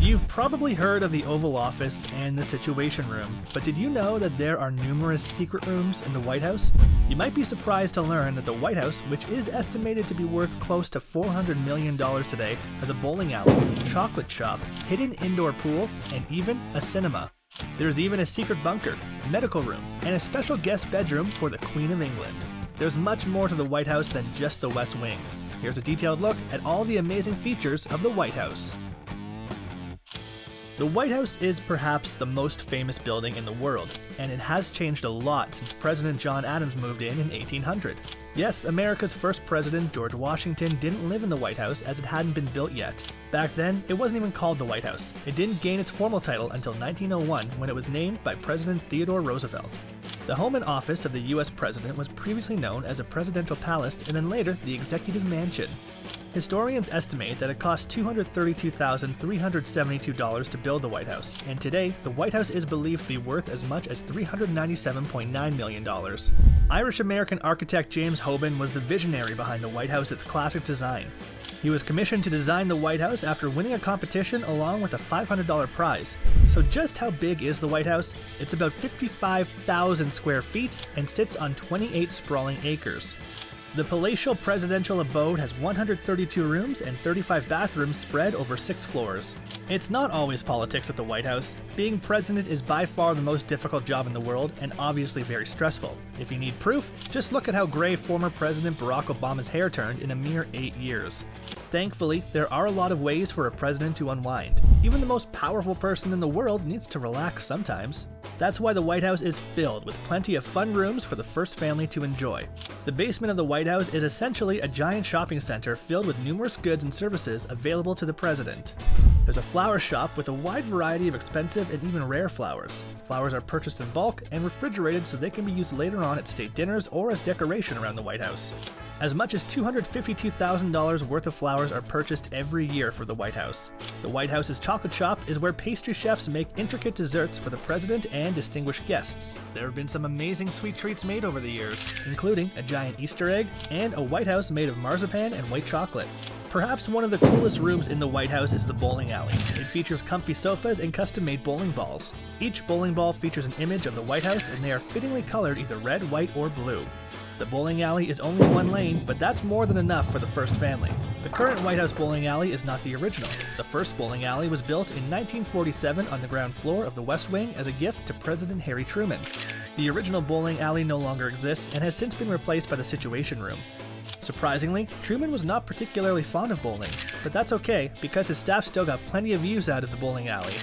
You've probably heard of the Oval Office and the Situation Room, but did you know that there are numerous secret rooms in the White House? You might be surprised to learn that the White House, which is estimated to be worth close to $400 million today, has a bowling alley, chocolate shop, hidden indoor pool, and even a cinema. There's even a secret bunker, a medical room, and a special guest bedroom for the Queen of England. There's much more to the White House than just the West Wing. Here's a detailed look at all the amazing features of the White House. The White House is perhaps the most famous building in the world, and it has changed a lot since President John Adams moved in 1800. Yes, America's first president, George Washington, didn't live in the White House as it hadn't been built yet. Back then, it wasn't even called the White House. It didn't gain its formal title until 1901 when it was named by President Theodore Roosevelt. The home and office of the US president was previously known as a presidential palace and then later the executive mansion. Historians estimate that it cost $232,372 to build the White House, and today, the White House is believed to be worth as much as $397.9 million. Irish-American architect James Hoban was the visionary behind the White House's classic design. He was commissioned to design the White House after winning a competition along with a $500 prize. So just how big is the White House? It's about 55,000 square feet and sits on 28 sprawling acres. The palatial presidential abode has 132 rooms and 35 bathrooms spread over 6 floors. It's not always politics at the White House. Being president is by far the most difficult job in the world and obviously very stressful. If you need proof, just look at how gray former President Barack Obama's hair turned in a mere 8 years. Thankfully, there are a lot of ways for a president to unwind. Even the most powerful person in the world needs to relax sometimes. That's why the White House is filled with plenty of fun rooms for the first family to enjoy. The basement of the White House is essentially a giant shopping center filled with numerous goods and services available to the president. There's a flower shop with a wide variety of expensive and even rare flowers. Flowers are purchased in bulk and refrigerated so they can be used later on at state dinners or as decoration around the White House. As much as $252,000 worth of flowers are purchased every year for the White House. The White House's chocolate shop is where pastry chefs make intricate desserts for the president and distinguished guests. There have been some amazing sweet treats made over the years, including a giant Easter egg and a White House made of marzipan and white chocolate. Perhaps one of the coolest rooms in the White House is the bowling alley. It features comfy sofas and custom-made bowling balls. Each bowling ball features an image of the White House and they are fittingly colored either red, white, or blue. The bowling alley is only one lane, but that's more than enough for the first family. The current White House bowling alley is not the original. The first bowling alley was built in 1947 on the ground floor of the West Wing as a gift to President Harry Truman. The original bowling alley no longer exists and has since been replaced by the Situation Room. Surprisingly, Truman was not particularly fond of bowling, but that's okay because his staff still got plenty of use out of the bowling alley.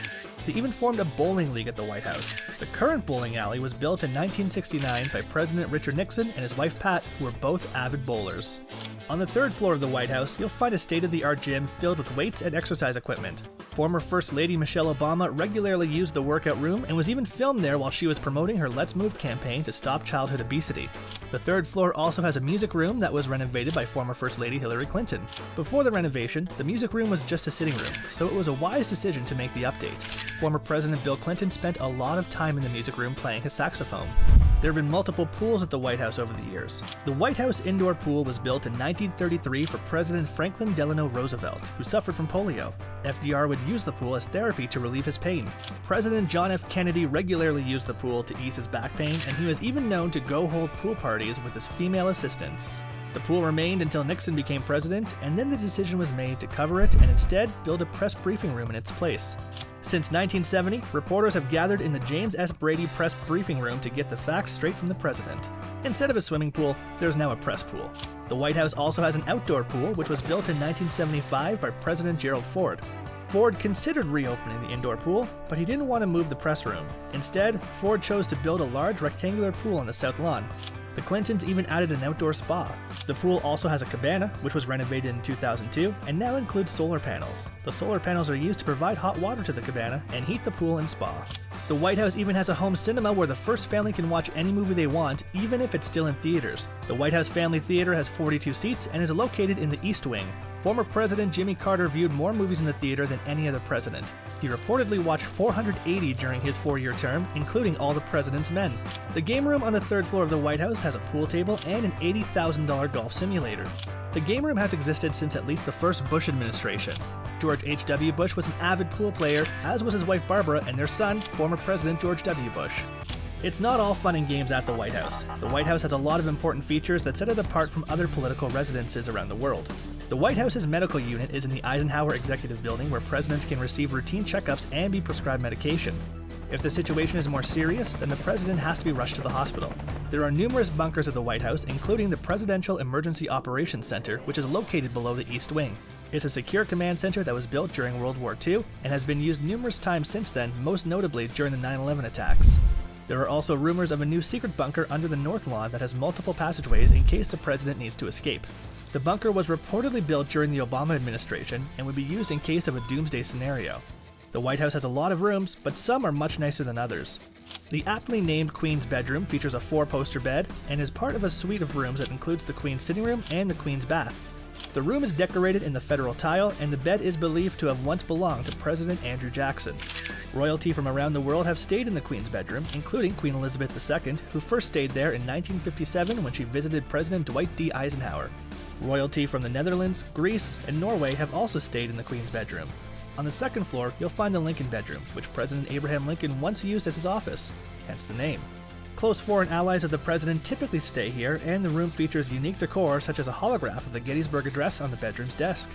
They even formed a bowling league at the White House. The current bowling alley was built in 1969 by President Richard Nixon and his wife Pat, who were both avid bowlers. On the third floor of the White House, you'll find a state-of-the-art gym filled with weights and exercise equipment. Former First Lady Michelle Obama regularly used the workout room and was even filmed there while she was promoting her Let's Move campaign to stop childhood obesity. The third floor also has a music room that was renovated by former First Lady Hillary Clinton. Before the renovation, the music room was just a sitting room, so it was a wise decision to make the update. Former President Bill Clinton spent a lot of time in the music room playing his saxophone. There have been multiple pools at the White House over the years. The White House indoor pool was built in 1933 for President Franklin Delano Roosevelt, who suffered from polio. FDR would use the pool as therapy to relieve his pain. President John F. Kennedy regularly used the pool to ease his back pain, and he was even known to go hold pool parties with his female assistants. The pool remained until Nixon became president, and then the decision was made to cover it and instead build a press briefing room in its place. Since 1970, reporters have gathered in the James S. Brady Press Briefing Room to get the facts straight from the president. Instead of a swimming pool, there's now a press pool. The White House also has an outdoor pool, which was built in 1975 by President Gerald Ford. Ford considered reopening the indoor pool, but he didn't want to move the press room. Instead, Ford chose to build a large rectangular pool on the south lawn. The Clintons even added an outdoor spa. The pool also has a cabana, which was renovated in 2002, and now includes solar panels. The solar panels are used to provide hot water to the cabana and heat the pool and spa. The White House even has a home cinema where the first family can watch any movie they want, even if it's still in theaters. The White House Family Theater has 42 seats and is located in the East Wing. Former President Jimmy Carter viewed more movies in the theater than any other president. He reportedly watched 480 during his 4-year term, including all the president's men. The game room on the third floor of the White House has a pool table and an $80,000 golf simulator. The game room has existed since at least the first Bush administration. George H.W. Bush was an avid pool player, as was his wife Barbara and their son, former President George W. Bush. It's not all fun and games at the White House. The White House has a lot of important features that set it apart from other political residences around the world. The White House's medical unit is in the Eisenhower Executive Building, where presidents can receive routine checkups and be prescribed medication. If the situation is more serious, then the president has to be rushed to the hospital. There are numerous bunkers at the White House, including the Presidential Emergency Operations Center, which is located below the East Wing. It's a secure command center that was built during World War II and has been used numerous times since then, most notably during the 9/11 attacks. There are also rumors of a new secret bunker under the North Lawn that has multiple passageways in case the president needs to escape. The bunker was reportedly built during the Obama administration and would be used in case of a doomsday scenario. The White House has a lot of rooms, but some are much nicer than others. The aptly named Queen's Bedroom features a 4-poster bed and is part of a suite of rooms that includes the Queen's sitting room and the Queen's bath. The room is decorated in the federal tile, and the bed is believed to have once belonged to President Andrew Jackson. Royalty from around the world have stayed in the Queen's bedroom, including Queen Elizabeth II, who first stayed there in 1957 when she visited President Dwight D. Eisenhower. Royalty from the Netherlands, Greece, and Norway have also stayed in the Queen's bedroom. On the second floor, you'll find the Lincoln bedroom, which President Abraham Lincoln once used as his office, hence the name. Close foreign allies of the president typically stay here, and the room features unique decor such as a holograph of the Gettysburg Address on the bedroom's desk.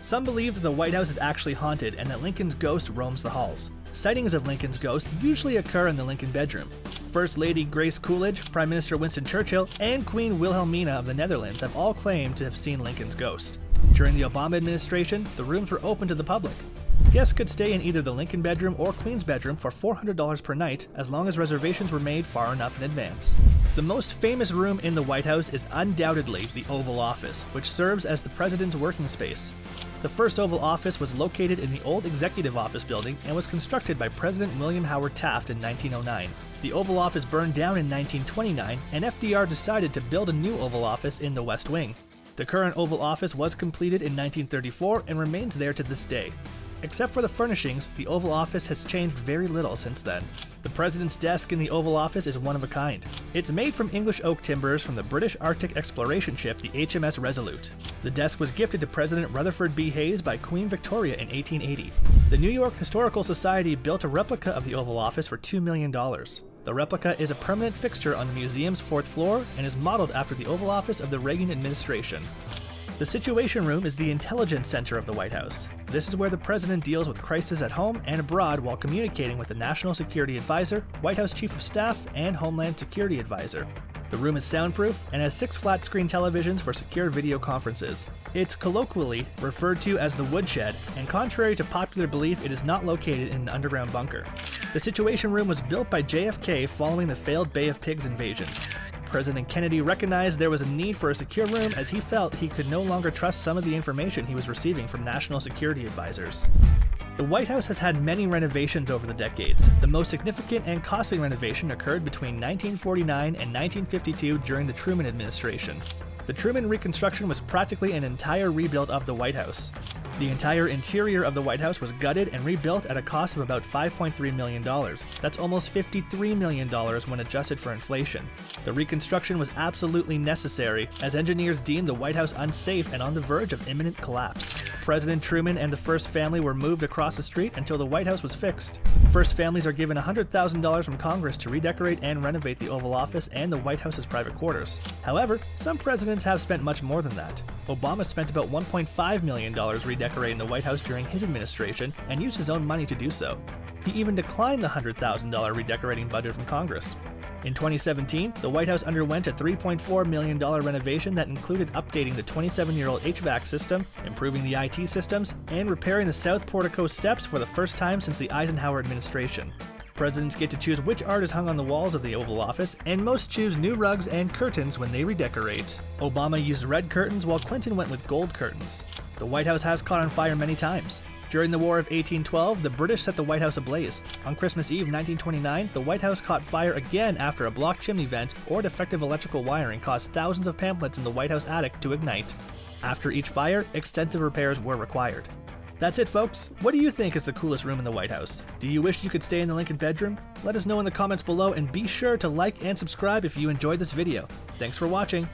Some believe that the White House is actually haunted and that Lincoln's ghost roams the halls. Sightings of Lincoln's ghost usually occur in the Lincoln bedroom. First Lady Grace Coolidge, Prime Minister Winston Churchill, and Queen Wilhelmina of the Netherlands have all claimed to have seen Lincoln's ghost. During the Obama administration, the rooms were open to the public. Guests could stay in either the Lincoln bedroom or Queen's bedroom for $400 per night, as long as reservations were made far enough in advance. The most famous room in the White House is undoubtedly the Oval Office, which serves as the president's working space. The first Oval Office was located in the old Executive Office building and was constructed by President William Howard Taft in 1909. The Oval Office burned down in 1929, and FDR decided to build a new Oval Office in the West Wing. The current Oval Office was completed in 1934 and remains there to this day. Except for the furnishings, the Oval Office has changed very little since then. The President's desk in the Oval Office is one of a kind. It's made from English oak timbers from the British Arctic exploration ship the HMS Resolute. The desk was gifted to President Rutherford B. Hayes by Queen Victoria in 1880. The New York Historical Society built a replica of the Oval Office for $2 million. The replica is a permanent fixture on the museum's 4th floor and is modeled after the Oval Office of the Reagan administration. The Situation Room is the intelligence center of the White House. This is where the president deals with crises at home and abroad while communicating with the National Security Advisor, White House Chief of Staff, and Homeland Security Advisor. The room is soundproof and has 6 flat-screen televisions for secure video conferences. It's colloquially referred to as the Woodshed, and contrary to popular belief, it is not located in an underground bunker. The Situation Room was built by JFK following the failed Bay of Pigs invasion. President Kennedy recognized there was a need for a secure room as he felt he could no longer trust some of the information he was receiving from national security advisors. The White House has had many renovations over the decades. The most significant and costly renovation occurred between 1949 and 1952 during the Truman administration. The Truman reconstruction was practically an entire rebuild of the White House. The entire interior of the White House was gutted and rebuilt at a cost of about $5.3 million. That's almost $53 million when adjusted for inflation. The reconstruction was absolutely necessary, as engineers deemed the White House unsafe and on the verge of imminent collapse. President Truman and the First Family were moved across the street until the White House was fixed. First Families are given $100,000 from Congress to redecorate and renovate the Oval Office and the White House's private quarters. However, some presidents have spent much more than that. Obama spent about $1.5 million redecorating the White House during his administration and used his own money to do so. He even declined the $100,000 redecorating budget from Congress. In 2017, the White House underwent a $3.4 million renovation that included updating the 27-year-old HVAC system, improving the IT systems, and repairing the South Portico steps for the first time since the Eisenhower administration. Presidents get to choose which art is hung on the walls of the Oval Office, and most choose new rugs and curtains when they redecorate. Obama used red curtains while Clinton went with gold curtains. The White House has caught on fire many times. During the War of 1812, the British set the White House ablaze. On Christmas Eve 1929, the White House caught fire again after a blocked chimney vent or defective electrical wiring caused thousands of pamphlets in the White House attic to ignite. After each fire, extensive repairs were required. That's it, folks. What do you think is the coolest room in the White House? Do you wish you could stay in the Lincoln bedroom? Let us know in the comments below, and be sure to like and subscribe if you enjoyed this video. Thanks for watching.